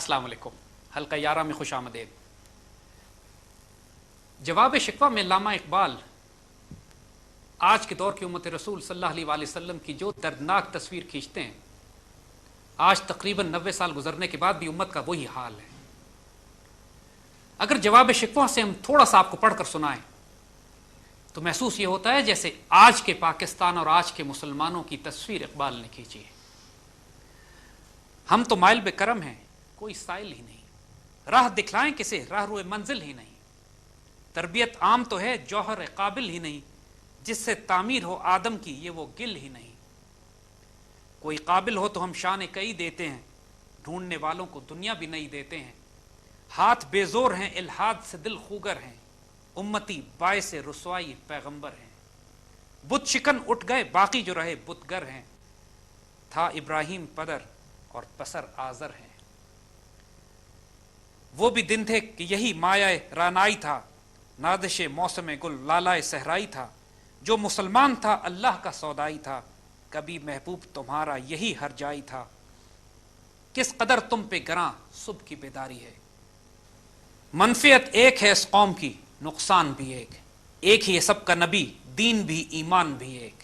السلام علیکم، حلقہ 11 میں خوش آمدید۔ جواب شکوہ میں علامہ اقبال آج کے دور کی امت رسول صلی اللہ علیہ وآلہ وسلم کی جو دردناک تصویر کھینچتے ہیں، آج تقریباً 90 سال گزرنے کے بعد بھی امت کا وہی حال ہے۔ اگر جواب شکوہ سے ہم تھوڑا سا آپ کو پڑھ کر سنائیں تو محسوس یہ ہوتا ہے جیسے آج کے پاکستان اور آج کے مسلمانوں کی تصویر اقبال نے کھینچی ہے۔ ہم تو مائل بے کرم ہیں، کوئی سائل ہی نہیں، راہ دکھلائیں کسے، راہ روئے منزل ہی نہیں، تربیت عام تو ہے جوہر قابل ہی نہیں، جس سے تعمیر ہو آدم کی یہ وہ گل ہی نہیں، کوئی قابل ہو تو ہم شان کئی دیتے ہیں، ڈھونڈنے والوں کو دنیا بھی نہیں دیتے ہیں، ہاتھ بے زور ہیں الحاد سے دل خوگر ہیں، امتی باعث رسوائی پیغمبر ہیں، بت شکن اٹھ گئے باقی جو رہے بت گر ہیں، تھا ابراہیم پدر اور پسر آزر ہیں، وہ بھی دن تھے کہ یہی مایہ رانائی تھا، نازش موسم گل لالائے صحرائی تھا، جو مسلمان تھا اللہ کا سودائی تھا، کبھی محبوب تمہارا یہی ہر جائی تھا، کس قدر تم پہ گراں صبح کی بیداری ہے، منفعت ایک ہے اس قوم کی نقصان بھی ایک ہی ہے سب کا نبی، دین بھی ایمان بھی ایک،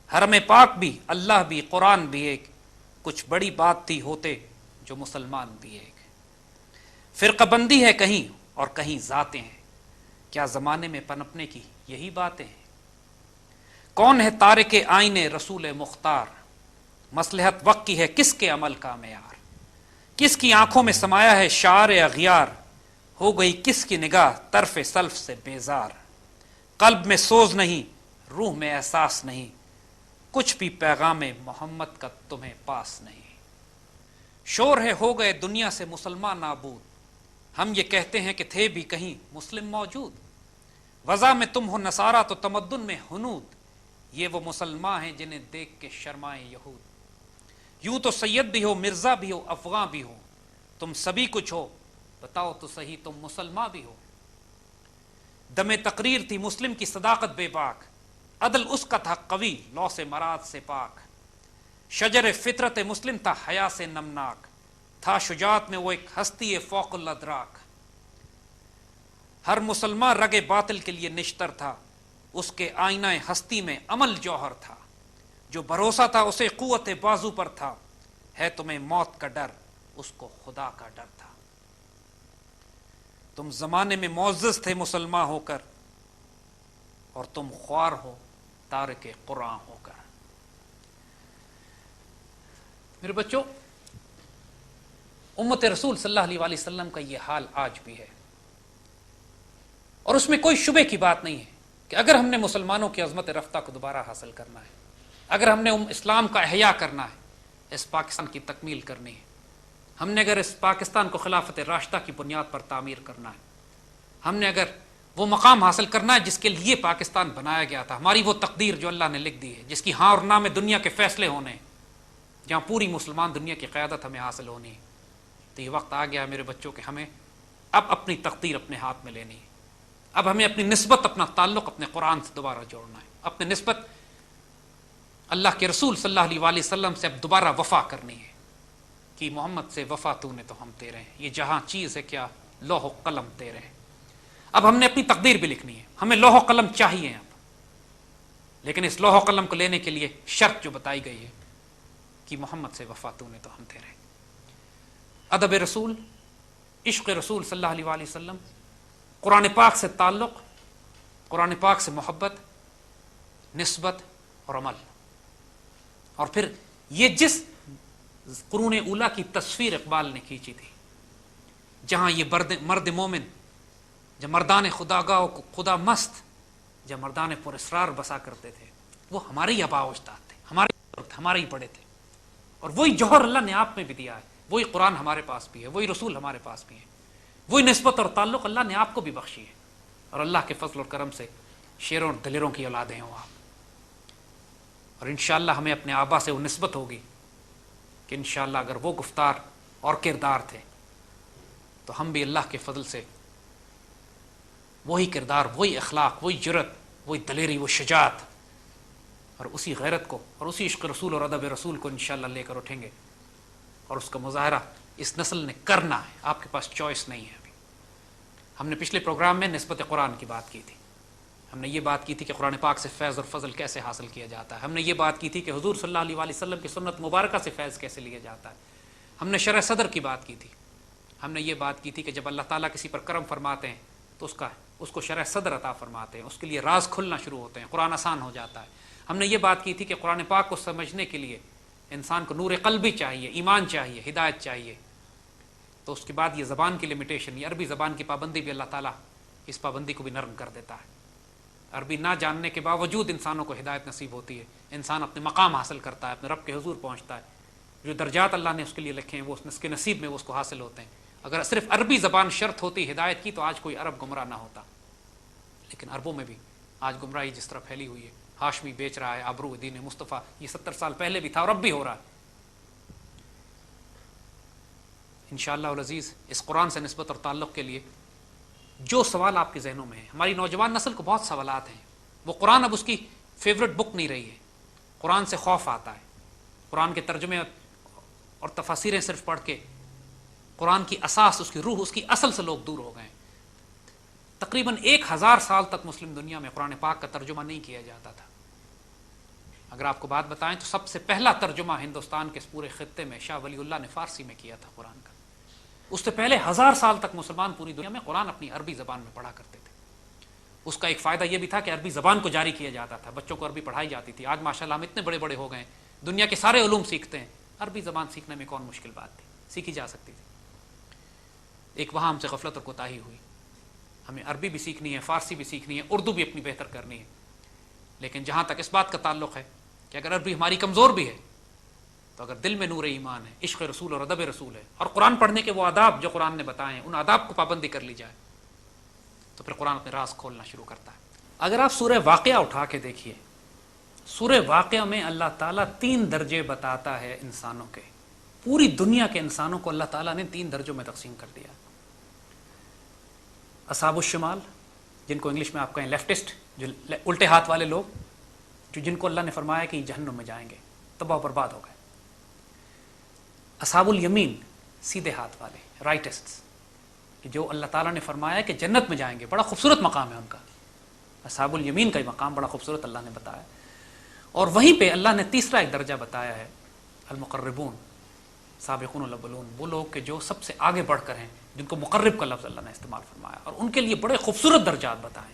حرم پاک بھی اللہ بھی قرآن بھی ایک، کچھ بڑی بات تھی ہوتے جو مسلمان بھی ایک، فرقہ بندی ہے کہیں اور کہیں ذاتیں ہیں، کیا زمانے میں پنپنے کی یہی باتیں ہیں، کون ہے تارک آئین رسول مختار، مصلحت وقت کی ہے کس کے عمل کا معیار، کس کی آنکھوں میں سمایا ہے شعار اغیار، ہو گئی کس کی نگاہ طرف سلف سے بیزار، قلب میں سوز نہیں روح میں احساس نہیں، کچھ بھی پیغام محمد کا تمہیں پاس نہیں، شور ہے ہو گئے دنیا سے مسلمان نابود، ہم یہ کہتے ہیں کہ تھے بھی کہیں مسلم موجود، وضع میں تم ہو نصارہ تو تمدن میں ہنود، یہ وہ مسلمان ہیں جنہیں دیکھ کے شرمائیں یہود، یوں تو سید بھی ہو مرزا بھی ہو افغاں بھی ہو، تم سبھی کچھ ہو بتاؤ تو صحیح تم مسلمان بھی ہو، دم تقریر تھی مسلم کی صداقت بے باک، عدل اس کا تھا قوی لو سے مراد سے پاک، شجر فطرت مسلم تھا حیا سے نمناک، تھا شجاعت میں وہ ایک ہستی فوق الادراک، ہر مسلمان رگ باطل کے لیے نشتر تھا، اس کے آئینہ ہستی میں عمل جوہر تھا، جو بھروسہ تھا اسے قوت بازو پر تھا، ہے تمہیں موت کا ڈر اس کو خدا کا ڈر تھا، تم زمانے میں معزز تھے مسلمان ہو کر، اور تم خوار ہو تارک قرآن ہو کر۔ میرے بچوں، امت رسول صلی اللہ علیہ وآلہ وسلم کا یہ حال آج بھی ہے، اور اس میں کوئی شبے کی بات نہیں ہے کہ اگر ہم نے مسلمانوں کی عظمت رفتہ کو دوبارہ حاصل کرنا ہے، اگر ہم نے اسلام کا احیاء کرنا ہے، اس پاکستان کی تکمیل کرنی ہے، ہم نے اگر اس پاکستان کو خلافت راشدہ کی بنیاد پر تعمیر کرنا ہے، ہم نے اگر وہ مقام حاصل کرنا ہے جس کے لیے پاکستان بنایا گیا تھا، ہماری وہ تقدیر جو اللہ نے لکھ دی ہے، جس کی ہاں اور نہ میں دنیا کے فیصلے ہونے ہیں، جہاں پوری مسلمان دنیا کی قیادت ہمیں حاصل ہونی ہے، تو یہ وقت آ گیا میرے بچوں کہ ہمیں اب اپنی تقدیر اپنے ہاتھ میں لینی ہے، اب ہمیں اپنی نسبت اپنا تعلق اپنے قرآن سے دوبارہ جوڑنا ہے، اپنی نسبت اللہ کے رسول صلی اللہ علیہ وآلہ وسلم سے اب دوبارہ وفا کرنی ہے کہ محمد سے وفا تو نے تو ہم تیرے ہیں، یہ جہاں چیز ہے کیا لوح و قلم تیرے ہیں، اب ہم نے اپنی تقدیر بھی لکھنی ہے، ہمیں لوح و قلم چاہیے اب، لیکن اس لوح و قلم کو لینے کے لیے شرط جو بتائی گئی ہے کہ محمد سے وفا تو نے تو ہم تیرے ہیں، ادب رسول، عشق رسول صلی اللہ علیہ وآلہ وسلم، قرآن پاک سے تعلق، قرآن پاک سے محبت، نسبت اور عمل، اور پھر یہ جس قرون اولا کی تصویر اقبال نے کھینچی تھی، جہاں یہ مرد مومن، جب مردان خداگاہ کو خدا مست، جب مردان پر اسرار بسا کرتے تھے، وہ ہمارے ہی آباء و اجداد تھے، ہمارے ہی بڑے تھے، اور وہی جوہر اللہ نے آپ میں بھی دیا ہے، وہی قرآن ہمارے پاس بھی ہے، وہی رسول ہمارے پاس بھی ہے، وہی نسبت اور تعلق اللہ نے آپ کو بھی بخشی ہے، اور اللہ کے فضل اور کرم سے شیروں اور دلیروں کی اولادیں ہوں آپ، اور انشاءاللہ ہمیں اپنے آبا سے وہ نسبت ہوگی کہ انشاءاللہ اگر وہ گفتار اور کردار تھے تو ہم بھی اللہ کے فضل سے وہی کردار، وہی اخلاق، وہی جرت، وہی دلیری، وہ شجاعت اور اسی غیرت کو اور اسی عشق رسول اور ادب رسول کو انشاءاللہ لے کر اٹھیں گے، اور اس کا مظاہرہ اس نسل نے کرنا ہے، آپ کے پاس چوائس نہیں ہے ابھی۔ ہم نے پچھلے پروگرام میں نسبت قرآن کی بات کی تھی، ہم نے یہ بات کی تھی کہ قرآن پاک سے فیض اور فضل کیسے حاصل کیا جاتا ہے، ہم نے یہ بات کی تھی کہ حضور صلی اللہ علیہ وسلم کی سنت مبارکہ سے فیض کیسے لیا جاتا ہے، ہم نے شرح صدر کی بات کی تھی، ہم نے یہ بات کی تھی کہ جب اللہ تعالیٰ کسی پر کرم فرماتے ہیں تو اس کو شرح صدر عطا فرماتے ہیں، اس کے لیے راز کھلنا شروع ہوتے ہیں، قرآن آسان ہو جاتا ہے۔ ہم نے یہ بات کی تھی کہ قرآن پاک کو سمجھنے کے لیے انسان کو نور قلبی چاہیے، ایمان چاہیے، ہدایت چاہیے، تو اس کے بعد یہ زبان کی لمیٹیشن، یہ عربی زبان کی پابندی بھی اللہ تعالیٰ اس پابندی کو بھی نرم کر دیتا ہے۔ عربی نہ جاننے کے باوجود انسانوں کو ہدایت نصیب ہوتی ہے، انسان اپنے مقام حاصل کرتا ہے، اپنے رب کے حضور پہنچتا ہے، جو درجات اللہ نے اس کے لیے لکھے ہیں وہ اس کے نصیب میں وہ اس کو حاصل ہوتے ہیں۔ اگر صرف عربی زبان شرط ہوتی ہدایت کی تو آج کوئی عرب گمراہ نہ ہوتا، لیکن عربوں میں بھی آج گمراہی جس طرح پھیلی ہوئی ہے، ہاشمی بیچ رہا ہے آبرو دین مصطفیٰ، یہ 70 سال پہلے بھی تھا اور اب بھی ہو رہا ہے۔ انشاءاللہ العزیز اس قرآن سے نسبت اور تعلق کے لیے جو سوال آپ کے ذہنوں میں ہیں، ہماری نوجوان نسل کو بہت سوالات ہیں، وہ قرآن اب اس کی فیوریٹ بک نہیں رہی ہے، قرآن سے خوف آتا ہے، قرآن کے ترجمے اور تفاسیریں صرف پڑھ کے قرآن کی اساس، اس کی روح، اس کی اصل سے لوگ دور ہو گئے ہیں۔ تقریباً 1000 سال تک مسلم دنیا میں قرآن پاک کا ترجمہ نہیں کیا جاتا تھا۔ اگر آپ کو بات بتائیں تو سب سے پہلا ترجمہ ہندوستان کے اس پورے خطے میں شاہ ولی اللہ نے فارسی میں کیا تھا قرآن کا۔ اس سے پہلے 1000 سال تک مسلمان پوری دنیا میں قرآن اپنی عربی زبان میں پڑھا کرتے تھے۔ اس کا ایک فائدہ یہ بھی تھا کہ عربی زبان کو جاری کیا جاتا تھا، بچوں کو عربی پڑھائی جاتی تھی۔ آج ماشاءاللہ ہم اتنے بڑے بڑے ہو گئے ہیں، دنیا کے سارے علوم سیکھتے ہیں، عربی زبان سیکھنے میں کون مشکل بات تھی، سیکھی جا سکتی تھی۔ ایک وہاں ہم سے غفلت اور کوتاہی ہوئی، ہمیں عربی بھی سیکھنی ہے، فارسی بھی سیکھنی ہے، اردو بھی اپنی بہتر کرنی ہے، لیکن جہاں تک اس بات کا تعلق ہے کہ اگر عربی ہماری کمزور بھی ہے تو اگر دل میں نور ایمان ہے، عشق رسول اور ادب رسول ہے، اور قرآن پڑھنے کے وہ آداب جو قرآن نے بتائے ہیں ان آداب کو پابندی کر لی جائے تو پھر قرآن اپنے راز کھولنا شروع کرتا ہے۔ اگر آپ سورہ واقعہ اٹھا کے دیکھیے، سورہ واقعہ میں اللہ تعالیٰ 3 درجے بتاتا ہے انسانوں کے، پوری دنیا کے انسانوں کو اللہ تعالیٰ نے 3 درجوں میں تقسیم کر دیا۔ اصحاب الشمال، جن کو انگلش میں آپ کہیں لیفٹسٹ، جو الٹے ہاتھ والے لوگ، جن کو اللہ نے فرمایا کہ جہنم میں جائیں گے، تباہ و برباد ہو گئے۔ اصحاب الیمین، سیدھے ہاتھ والے، رائٹسٹس، جو اللہ تعالیٰ نے فرمایا کہ جنت میں جائیں گے، بڑا خوبصورت مقام ہے ان کا۔ اصحاب الیمین کا مقام بڑا خوبصورت اللہ نے بتایا، اور وہیں پہ اللہ نے تیسرا ایک درجہ بتایا ہے، المقربون، سابقون الاولون، وہ لوگ کہ جو سب سے آگے بڑھ کر ہیں، جن کو مقرب کا لفظ اللہ نے استعمال فرمایا، اور ان کے لیے بڑے خوبصورت درجات بتائے۔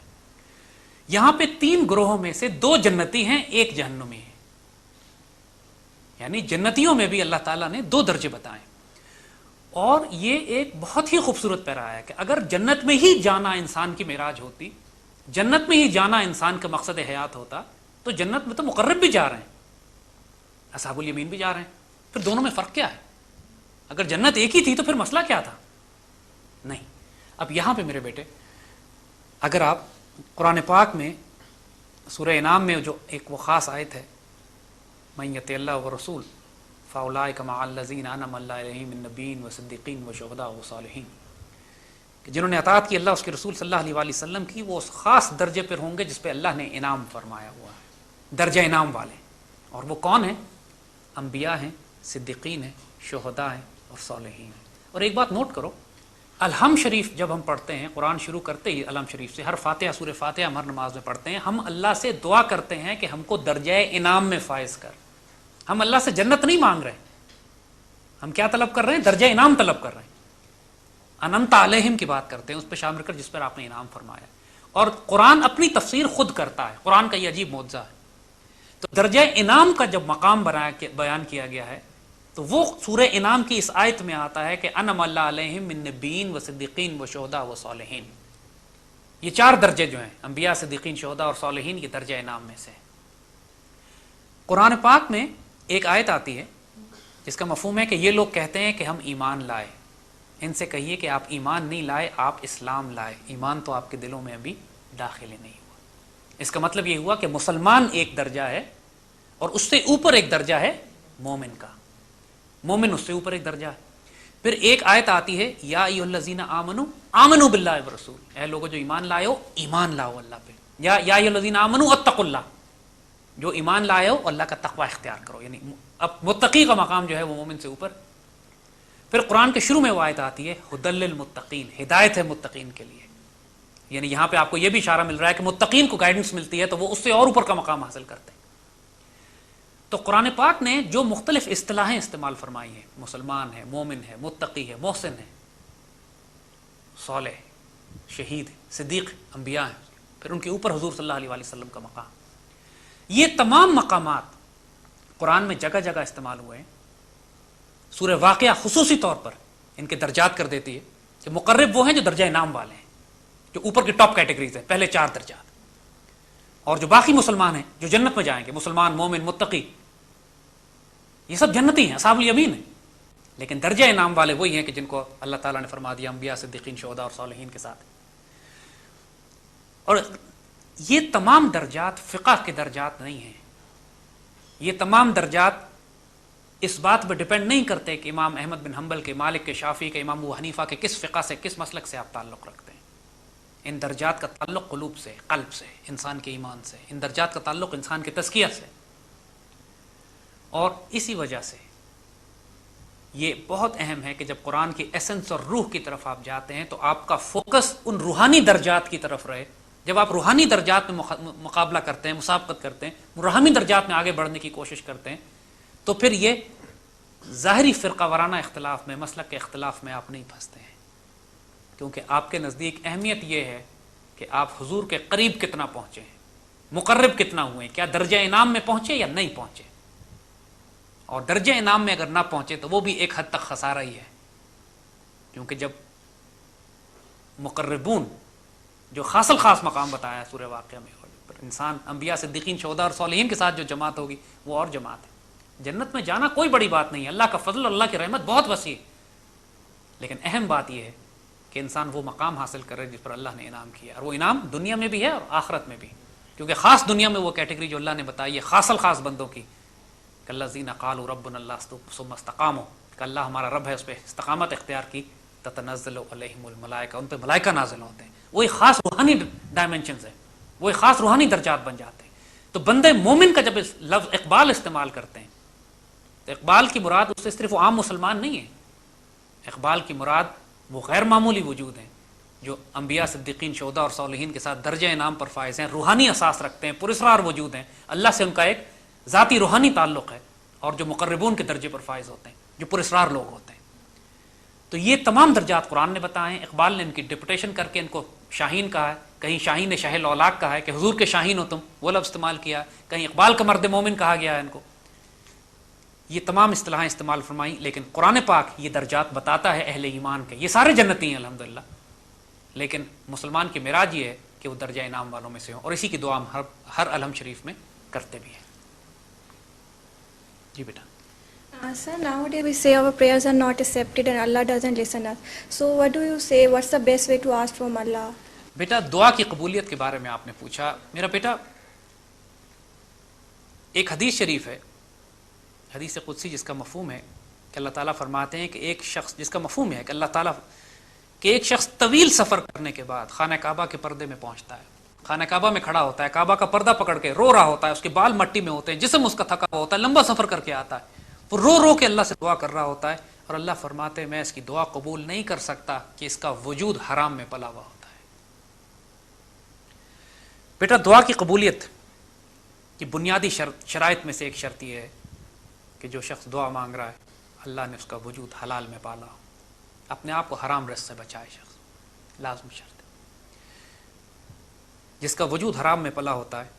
یہاں پہ 3 گروہوں میں سے 2 جنتی ہیں، 1 جہنمی ہے، یعنی جنتیوں میں بھی اللہ تعالیٰ نے 2 درجے بتائے۔ اور یہ ایک بہت ہی خوبصورت پیرا ہے کہ اگر جنت میں ہی جانا انسان کی معراج ہوتی، جنت میں ہی جانا انسان کا مقصد حیات ہوتا، تو جنت میں تو مقرب بھی جا رہے ہیں، اصحاب الیمین بھی جا رہے ہیں، پھر دونوں میں فرق کیا ہے؟ اگر جنت ایک ہی تھی تو پھر مسئلہ کیا تھا؟ نہیں۔ اب یہاں پہ میرے بیٹے، اگر آپ قرآن پاک میں سورہ انعام میں جو ایک وہ خاص آیت ہے، من یطع اللہ ورسول فاولئک مع الذین انعم اللہ علیہم من النبیین والصدیقین والشہداء والصالحین، کہ جنہوں نے اطاعت کی اللہ اس کے رسول صلی اللہ علیہ وآلہ وسلم کی، وہ اس خاص درجے پر ہوں گے جس پہ اللہ نے انعام فرمایا ہوا ہے، درجہ انعام والے۔ اور وہ کون ہیں؟ انبیاء ہیں، صدیقین ہیں، شہداء ہیں اور صالحین ہیں۔ اور ایک بات نوٹ کرو، الحم شریف جب ہم پڑھتے ہیں، قرآن شروع کرتے ہی الحم شریف سے، ہر فاتحہ، سورہ فاتحہ ہم ہر نماز میں پڑھتے ہیں، ہم اللہ سے دعا کرتے ہیں کہ ہم کو درجہ انعام میں فائز کر۔ ہم اللہ سے جنت نہیں مانگ رہے، ہم کیا طلب کر رہے ہیں؟ درجہ انعام طلب کر رہے ہیں۔ انعمت علیہم کی بات کرتے ہیں، اس پہ شامل کر جس پر آپ نے انعام فرمایا۔ اور قرآن اپنی تفسیر خود کرتا ہے، قرآن کا یہ عجیب معجزہ ہے۔ تو درجہ انعام کا جب مقام بیان کیا گیا ہے تو وہ سورہ انعام کی اس آیت میں آتا ہے کہ انعم اللہ علیہم من نبیین و صدیقین و شہداء و صالحین۔ یہ 4 درجے جو ہیں، انبیاء، صدیقین، شہداء اور صالحین، یہ درجہ انعام میں سے۔ قرآن پاک میں ایک آیت آتی ہے جس کا مفہوم ہے کہ یہ لوگ کہتے ہیں کہ ہم ایمان لائے، ان سے کہیے کہ آپ ایمان نہیں لائے، آپ اسلام لائے، ایمان تو آپ کے دلوں میں ابھی داخل ہی نہیں ہوا۔ اس کا مطلب یہ ہوا کہ مسلمان ایک درجہ ہے اور اس سے اوپر ایک درجہ ہے مومن کا، مومن اس سے اوپر ایک درجہ ہے۔ پھر ایک آیت آتی ہے، یا ایھا الذین آمنوا آمنوا باللہ ورسول، اے لوگوں جو ایمان لائے ہو ایمان لاؤ اللہ پہ، یا ایھا الذین آمنوا اتقوا اللہ، جو ایمان لائے ہو اللہ کا تقوی اختیار کرو، یعنی اب متقی کا مقام جو ہے وہ مومن سے اوپر۔ پھر قرآن کے شروع میں وہ آیت آتی ہے ہدی للمتقین، ہدایت ہے متقین کے لیے، یعنی یہاں پہ آپ کو یہ بھی اشارہ مل رہا ہے کہ متقین کو گائیڈنس ملتی ہے تو وہ اس سے اور اوپر کا مقام حاصل کرتے ہیں۔ تو قرآن پاک نے جو مختلف اصطلاحیں استعمال فرمائی ہیں، مسلمان ہے، مومن ہے، متقی ہے، محسن ہے، صالح، شہید، صدیق، انبیاء ہیں، پھر ان کے اوپر حضور صلی اللہ علیہ وسلم کا مقام، یہ تمام مقامات قرآن میں جگہ جگہ استعمال ہوئے ہیں۔ سورہ واقعہ خصوصی طور پر ان کے درجات کر دیتی ہے کہ مقرب وہ ہیں جو درجہ انعام والے ہیں، جو اوپر کی ٹاپ کیٹیگریز ہیں، پہلے 4 درجات، اور جو باقی مسلمان ہیں جو جنت میں جائیں گے، مسلمان، مومن، متقی، یہ سب جنتی ہیں، اصحاب الیمین ہیں، لیکن درجہ انعام والے وہی ہیں کہ جن کو اللہ تعالیٰ نے فرما دیا انبیاء، صدیقین، شہداء اور صالحین کے ساتھ۔ اور یہ تمام درجات فقہ کے درجات نہیں ہیں، یہ تمام درجات اس بات پہ ڈپینڈ نہیں کرتے کہ امام احمد بن حنبل کے، مالک کے، شافعی کے، امام ابو حنیفہ کے کس فقہ سے، کس مسلک سے آپ تعلق رکھتے ہیں۔ ان درجات کا تعلق قلوب سے، قلب سے، انسان کے ایمان سے، ان درجات کا تعلق انسان کے تزکیہ سے، اور اسی وجہ سے یہ بہت اہم ہے کہ جب قرآن کی ایسنس اور روح کی طرف آپ جاتے ہیں تو آپ کا فوکس ان روحانی درجات کی طرف رہے۔ جب آپ روحانی درجات میں مقابلہ کرتے ہیں، مسابقت کرتے ہیں، روحانی درجات میں آگے بڑھنے کی کوشش کرتے ہیں، تو پھر یہ ظاہری فرقہ وارانہ اختلاف میں، مسلک کے اختلاف میں آپ نہیں پھنستے ہیں، کیونکہ آپ کے نزدیک اہمیت یہ ہے کہ آپ حضور کے قریب کتنا پہنچے ہیں، مقرب کتنا ہوئے ہیں، کیا درجہ انعام میں پہنچے یا نہیں پہنچے، اور درجہ انعام میں اگر نہ پہنچے تو وہ بھی ایک حد تک خسارہ ہی ہے، کیونکہ جب مقربون جو خاص الخاص مقام بتایا ہے سورہ واقعہ میں، انسان انبیاء، صدیقین، شہداء اور صالحین کے ساتھ جو جماعت ہوگی وہ اور جماعت ہے۔ جنت میں جانا کوئی بڑی بات نہیں ہے، اللہ کا فضل، اللہ کی رحمت بہت وسیع ہے، لیکن اہم بات یہ ہے کہ انسان وہ مقام حاصل کرے جس پر اللہ نے انعام کیا، اور وہ انعام دنیا میں بھی ہے اور آخرت میں بھی، کیونکہ خاص دنیا میں وہ کیٹیگری جو اللہ نے بتائی ہے خاص الخاص بندوں کی، کہ الذین قالوا ربنا اللہ ثم استقاموا، کہ اللہ ہمارا رب ہے، اس پہ استقامت اختیار کی، تتنزل علیہم الملائکہ، ان پہ ملائکہ نازل ہوتے ہیں، وہی خاص روحانی ڈائمنشنز ہیں، وہی خاص روحانی درجات بن جاتے ہیں۔ تو بندے مومن کا جب لفظ اقبال استعمال کرتے ہیں تو اقبال کی مراد اس سے صرف وہ عام مسلمان نہیں ہے، اقبال کی مراد وہ غیر معمولی وجود ہیں جو انبیاء، صدیقین، شہداء اور صالحین کے ساتھ درجہ انعام پر فائز ہیں، روحانی اساس رکھتے ہیں، پراسرار وجود ہیں، اللہ سے ان کا ایک ذاتی روحانی تعلق ہے، اور جو مقربون کے درجے پر فائز ہوتے ہیں، جو پراسرار لوگ ہوتے ہیں۔ تو یہ تمام درجات قرآن نے بتائے ہیں، اقبال نے ان کی ڈپوٹیشن کر کے ان کو شاہین کہا ہے، کہیں شاہین نے شاہ الاولاق کہا ہے کہ حضور کے شاہین ہو تم، وہ لفظ استعمال کیا، کہیں اقبال کا مرد مومن کہا گیا ہے ان کو، یہ تمام اصطلاحیں استعمال فرمائی، لیکن قرآن پاک یہ درجات بتاتا ہے اہل ایمان کے، یہ سارے جنتی ہیں الحمدللہ، لیکن مسلمان کی معراج یہ ہے کہ وہ درجہ انعام والوں میں سے ہوں، اور اسی کی دعا ہم ہر الحم شریف میں کرتے بھی ہیں۔ جی بیٹا۔ Sir, nowadays we say our prayers are not accepted and Allah doesn't listen us. So what do you say? What's the best way to ask from Allah? بیٹا دعا کی قبولیت کے بارے میں آپ نے پوچھا، میرا بیٹا ایک حدیث شریف ہے، حدیث قدسی، جس کا مفہوم ہے کہ اللہ تعالیٰ فرماتے ہیں کہ ایک شخص، جس کا مفہوم ہے کہ اللہ تعالیٰ کہ ایک شخص طویل سفر کرنے کے بعد خانہ کعبہ کے پردے میں پہنچتا ہے، خانہ کعبہ میں کھڑا ہوتا ہے، کعبہ کا پردہ پکڑ کے رو رہا ہوتا ہے، اس کے بال مٹی میں ہوتے ہیں، جسم اس کا تھکا ہوا ہوتا ہے، لمبا سفر کر کے آتا ہے، وہ رو رو کے اللہ سے دعا کر رہا ہوتا ہے، اور اللہ فرماتے ہیں میں اس کی دعا قبول نہیں کر سکتا کہ اس کا وجود حرام میں پلا ہوا ہوتا ہے۔ بیٹا دعا کی قبولیت کی بنیادی شرائط میں سے ایک شرط یہ ہے کہ جو شخص دعا مانگ رہا ہے اللہ نے اس کا وجود حلال میں پالا ہو، اپنے آپ کو حرام رزق سے بچائے شخص، لازمی شرط ہے۔ جس کا وجود حرام میں پلا ہوتا ہے،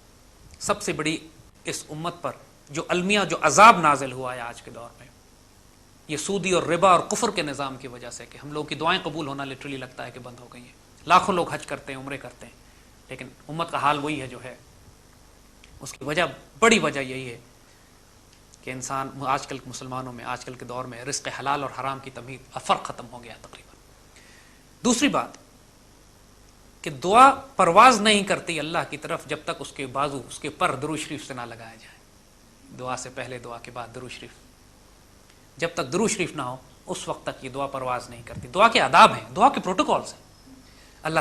سب سے بڑی اس امت پر جو المیہ، جو عذاب نازل ہوا ہے آج کے دور میں، یہ سودی اور ربا اور کفر کے نظام کی وجہ سے، کہ ہم لوگوں کی دعائیں قبول ہونا لٹرلی لگتا ہے کہ بند ہو گئی ہیں، لاکھوں لوگ حج کرتے ہیں، عمرے کرتے ہیں، لیکن امت کا حال وہی ہے جو ہے۔ اس کی وجہ، بڑی وجہ یہی ہے کہ انسان آج کل مسلمانوں میں، آج کل کے دور میں رزق حلال اور حرام کی تمیز، فرق ختم ہو گیا تقریباً۔ دوسری بات کہ دعا پرواز نہیں کرتی اللہ کی طرف جب تک اس کے بازو، اس کے پر درود شریف سے نہ لگایا جائے۔ دعا سے پہلے، دعا کے بعد درود شریف، جب تک درود شریف نہ ہو اس وقت تک یہ دعا پرواز نہیں کرتی۔ دعا کے آداب ہیں، دعا کے پروٹوکالز ہیں،